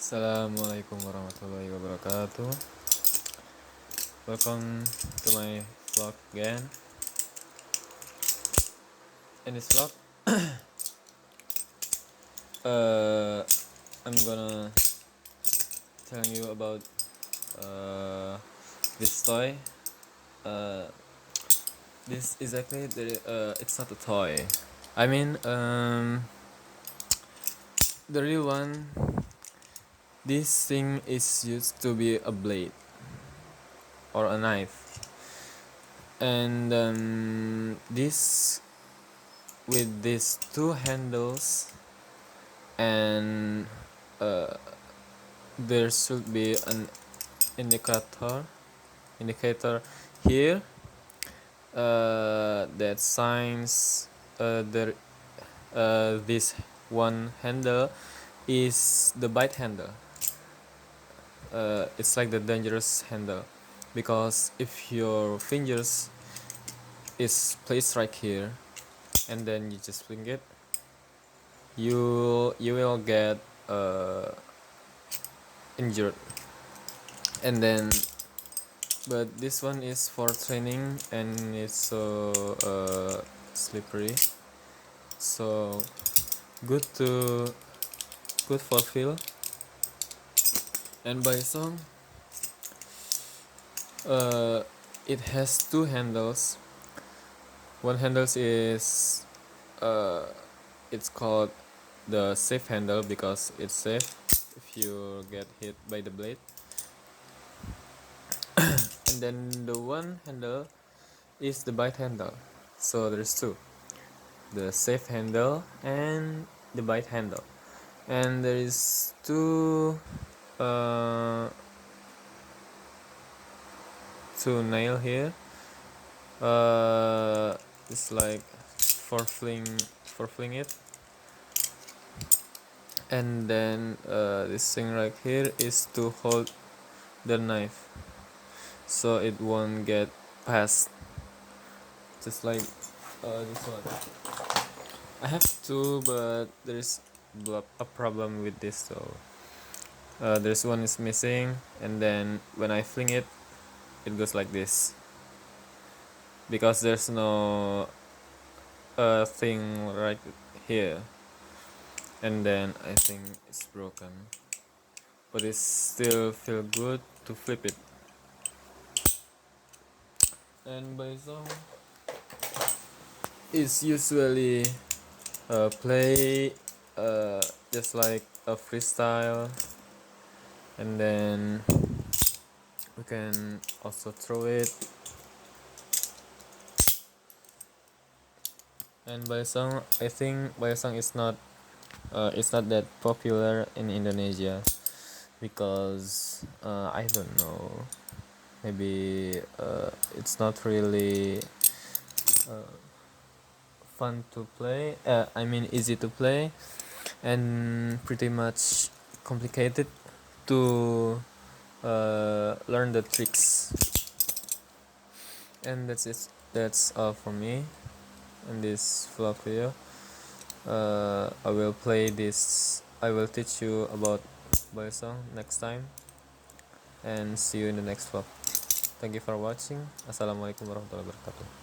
Assalamualaikum warahmatullahi wabarakatuh. Welcome to my vlog again. In this vlog, I'm gonna tell you about this toy. This is actually it's not a toy. I mean, the real one. This thing is used to be a blade or a knife, and this with these two handles, and there should be an indicator here that signs there this one handle is the bite handle. It's like the dangerous handle, because if your fingers is placed right here and then you just fling it, you will get injured. And then, but this one is for training and it's so slippery, so good for feel. And Balisong, it has two handles. One handle is it's called the safe handle because it's safe if you get hit by the blade. And then the one handle is the bite handle. So there's two: the safe handle and the bite handle. And there is two nail here. It's like for fling it. And then this thing right here is to hold the knife so it won't get past, just like this one. I have two, but there's a problem with this. So there's one is missing, and then when I fling it, it goes like this because there's no thing right here. And then I think it's broken, but it still feel good to flip it. And Balisong is usually play just like a freestyle, and then we can also throw it. And Balisong, I think Balisong is not it's not that popular in Indonesia because I don't know, maybe it's not really fun to play. I mean easy to play, and pretty much complicated to learn the tricks. And that's it. That's all for me in this vlog video. I will play this. I will teach you about Balisong next time, and see you in the next vlog. Thank you for watching. Assalamualaikum warahmatullahi wabarakatuh.